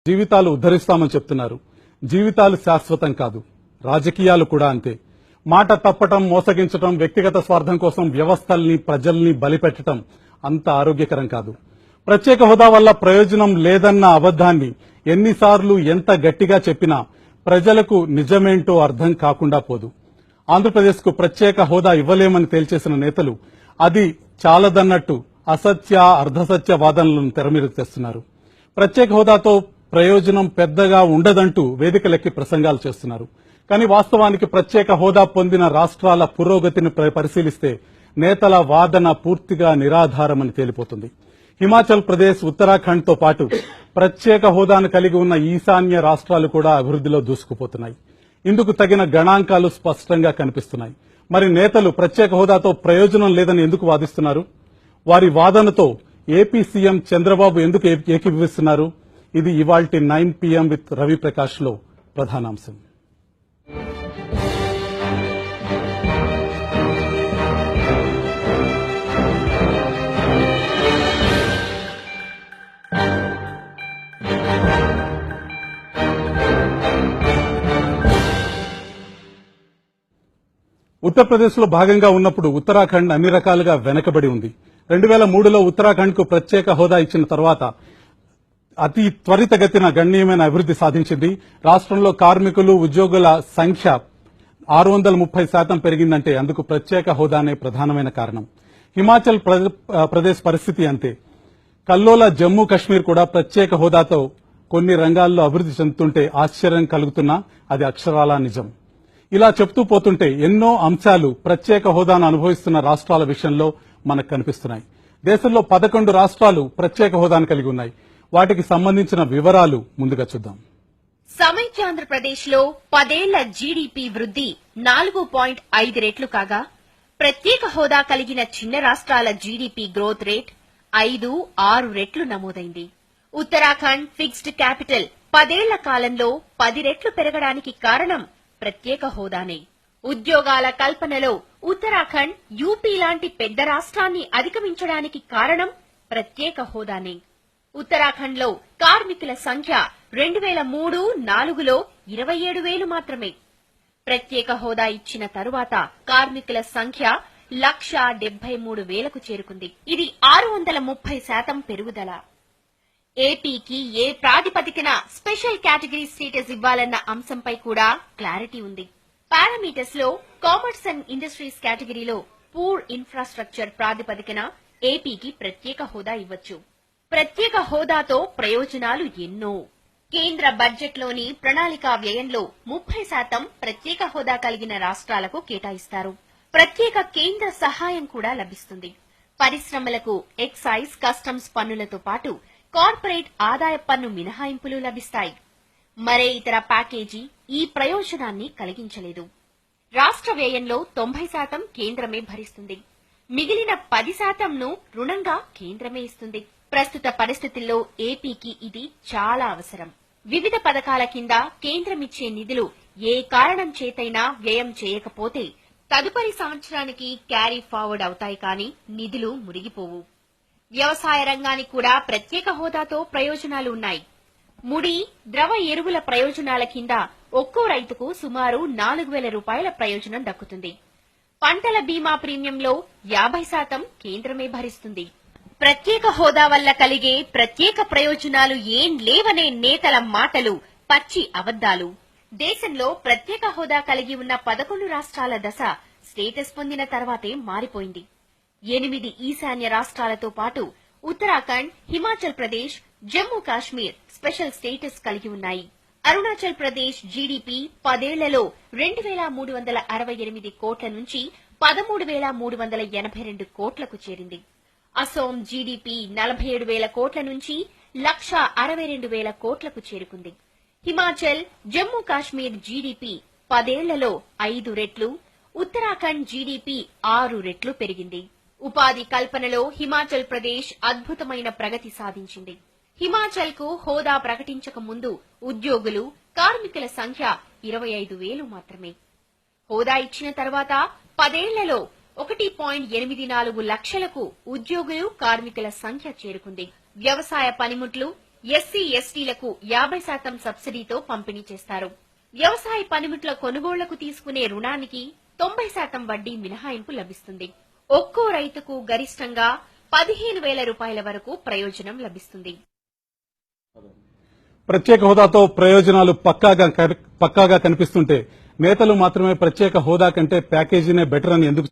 జీవితాలు ఉద్ధరిస్తామని చెప్తున్నారు. జీవితాలు శాశ్వతం కాదు, రాజకీయాలు కూడా అంతే. మాట తప్పటం, మోసగించటం, వ్యక్తిగత స్వార్థం కోసం వ్యవస్థల్ని, ప్రజల్ని బలిపెట్టడం అంత ఆరోగ్యకరం కాదు. ప్రత్యేక హోదా వల్ల ప్రయోజనం లేదన్న అబద్దాన్ని ఎన్నిసార్లు ఎంత గట్టిగా చెప్పినా ప్రజలకు నిజమేంటో అర్థం కాకుండా పోదు. ఆంధ్రప్రదేశ్ కు ప్రత్యేక హోదా ఇవ్వలేమని తేల్చేసిన నేతలు అది చాలదన్నట్టు అసత్య, అర్ధసత్య వాదనలను తెరమీదకు తెస్తున్నారు. ప్రత్యేక హోదాతో ప్రయోజనం పెద్దగా ఉండదంటూ వేదికలెక్కి ప్రసంగాలు చేస్తున్నారు. కానీ వాస్తవానికి ప్రత్యేక హోదా పొందిన రాష్ట్రాల పురోగతిని పరిశీలిస్తే నేతల వాదన పూర్తిగా నిరాధారమని తేలిపోతుంది. హిమాచల్ ప్రదేశ్, ఉత్తరాఖండ్ తో పాటు ప్రత్యేక హోదాను కలిగి ఉన్న ఈశాన్య రాష్ట్రాలు కూడా అభివృద్దిలో దూసుకుపోతున్నాయి. ఇందుకు తగిన గణాంకాలు స్పష్టంగా కనిపిస్తున్నాయి. మరి నేతలు ప్రత్యేక హోదాతో ప్రయోజనం లేదని ఎందుకు వాదిస్తున్నారు? వారి వాదనతో ఏపీ సీఎం చంద్రబాబు ఎందుకు ఏకీభవిస్తున్నారు? ఇది ఇవాల్టి 9 PM విత్ రవిప్రకాష్ లో ప్రధానాంశం. ఉత్తరప్రదేశ్ లో భాగంగా ఉన్నప్పుడు ఉత్తరాఖండ్ అన్ని రకాలుగా వెనకబడి ఉంది. 2003లో ఉత్తరాఖండ్ కు ప్రత్యేక హోదా ఇచ్చిన తర్వాత అతి త్వరితగతిన గణనీయమైన అభివృద్ది సాధించింది. రాష్ట్రంలో కార్మికులు, ఉద్యోగుల సంఖ్య 630% పెరిగిందంటే అందుకు ప్రత్యేక హోదానే ప్రధానమైన కారణం. హిమాచల్ ప్రదేశ్ పరిస్థితి అంతే. కల్లోల జమ్మూ కశ్మీర్ కూడా ప్రత్యేక హోదాతో కొన్ని రంగాల్లో అభివృద్ది చెందుతుంటే ఆశ్చర్యం కలుగుతున్నా అది అక్షరాలా నిజం. ఇలా చెప్తూ పోతుంటే ఎన్నో అంశాలు ప్రత్యేక హోదాను అనుభవిస్తున్న రాష్ట్రాల విషయంలో మనకు కనిపిస్తున్నాయి. దేశంలో 11 రాష్ట్రాలు ప్రత్యేక హోదాను కలిగి ఉన్నాయి. వాటికి సంబంధించిన వివరాలు ముందుగా చూద్దాం. సమైక్యాంధ్రప్రదేశ్ లో 10 ఏళ్ల జీడీపీ వృద్ధి 4.5 రెట్లు కాగా, ప్రత్యేక హోదా కలిగిన చిన్న రాష్ట్రాల జీడీపీ గ్రోత్ రేట్ 5-6 రెట్లు నమోదైంది. ఉత్తరాఖండ్ ఫిక్స్డ్ క్యాపిటల్ 10 ఏళ్ల కాలంలో 10 రెట్లు పెరగడానికి కారణం ప్రత్యేక హోదానే. ఉద్యోగాల కల్పనలో ఉత్తరాఖండ్, యూపీ లాంటి పెద్ద రాష్ట్రాన్ని అధిగమించడానికి కారణం ప్రత్యేక హోదానే. ఉత్తరాఖండ్ లో కార్మికుల సంఖ్య 2003-04లో 27,000 మాత్రమే. ప్రత్యేక హోదా ఇచ్చిన తరువాత కార్మికుల సంఖ్య 1,73,000కు చేరుకుంది. ఇది 630% పెరుగుదల. ఏపీకి ఏ ప్రాతిపదికన స్పెషల్ కేటగిరీ స్టేటస్ ఇవ్వాలన్న అంశంపై కూడా క్లారిటీ ఉంది. పారామీటర్స్ లో కామర్స్ అండ్ ఇండస్ట్రీస్ కేటగిరీలో పూర్ ఇన్ఫ్రాస్ట్రక్చర్ ప్రాతిపదికన ఏపీకి ప్రత్యేక హోదా ఇవ్వచ్చు. ప్రత్యేక హోదాతో ప్రయోజనాలు ఎన్నో. కేంద్ర బడ్జెట్లోని ప్రణాళికా వ్యయంలో 30% ప్రత్యేక హోదా కలిగిన రాష్ట్రాలకు కేటాయిస్తారు. ప్రత్యేక కేంద్ర సహాయం కూడా లభిస్తుంది. పరిశ్రమలకు ఎక్సైజ్, కస్టమ్స్ పన్నులతో పాటు కార్పొరేట్ ఆదాయ పన్ను మినహాయింపులు లభిస్తాయి. మరే ఇతర ప్యాకేజీ ఈ ప్రయోజనాన్ని కలిగించలేదు. రాష్ట్ర వ్యయంలో 90% కేంద్రమే భరిస్తుంది. మిగిలిన 10%ను రుణంగా కేంద్రమే ఇస్తుంది. ప్రస్తుత పరిస్థితుల్లో ఏపీకి ఇది చాలా అవసరం. వివిధ పథకాల కింద కేంద్రమిచ్చే నిధులు ఏ కారణం చేతైనా వ్యయం చేయకపోతే తదుపరి సంవత్సరానికి క్యారీ ఫార్వర్డ్ అవుతాయి, కానీ నిధులు మురిగిపోవు. వ్యవసాయ రంగానికి కూడా ప్రత్యేక హోదాతో ప్రయోజనాలు ఉన్నాయి. ముడి, ద్రవ ఎరువుల ప్రయోజనాల కింద ఒక్కో రైతుకు సుమారు 4,000 రూపాయల ప్రయోజనం దక్కుతుంది. పంటల బీమా ప్రీమియంలో 50% కేంద్రమే భరిస్తుంది. ప్రత్యేక హోదా వల్ల కలిగే ప్రత్యేక ప్రయోజనాలు ఏం లేవనే నేతల మాటలు పచ్చి అబద్దాలు. దేశంలో ప్రత్యేక హోదా కలిగి ఉన్న 11 రాష్ట్రాల దశ స్టేటస్ పొందిన తర్వాతే మారిపోయింది. 8 ఈశాన్య రాష్ట్రాలతో పాటు ఉత్తరాఖండ్, హిమాచల్ ప్రదేశ్, జమ్మూ కాశ్మీర్ స్పెషల్ స్టేటస్ కలిగి ఉన్నాయి. అరుణాచల్ ప్రదేశ్ జీడీపీ 10 ఏళ్లలో 2,368 కోట్ల నుంచి 13,382 కోట్లకు చేరింది. అసోం జీడీపీ 47,000 కోట్ల నుంచి 1,62,000 కోట్లకు చేరుకుంది. హిమాచల్, జమ్మూ కాశ్మీర్ జీడీపీ 10 ఏళ్లలో 5 రెట్లు, ఉత్తరాఖండ్ జీడీపీ 6 రెట్లు పెరిగింది. ఉపాధి కల్పనలో హిమాచల్ ప్రదేశ్ అద్భుతమైన ప్రగతి సాధించింది. హిమాచల్ కు హోదా ప్రకటించక ముందు ఉద్యోగులు, కార్మికుల సంఖ్య 25,000 మాత్రమే. హోదా ఇచ్చిన తర్వాత 10 ఏళ్లలో 1.84 లక్షలకు ఉద్యోగులు, కార్మికుల సంఖ్య చేరుకుంది. వ్యవసాయ పనిముట్లు, ఎస్సీ ఎస్టీలకు 50% సబ్సిడీతో పంపిణీ చేస్తారు. వ్యవసాయ పనిముట్ల కొనుగోళ్లకు తీసుకునే రుణానికి 90% వడ్డీ మినహాయింపు లభిస్తుంది. ఒక్కో రైతుకు గరిష్టంగా 15,000 రూపాయల వరకు ప్రయోజనం లభిస్తుంది. ప్రత్యేక హోదాతో ప్రయోజనాలు పక్కాగా కనిపిస్తుంటే నేతలు మాత్రమే ప్రత్యేక హోదా కంటే ప్యాకేజీనే బెటర్ అని ఎందుకు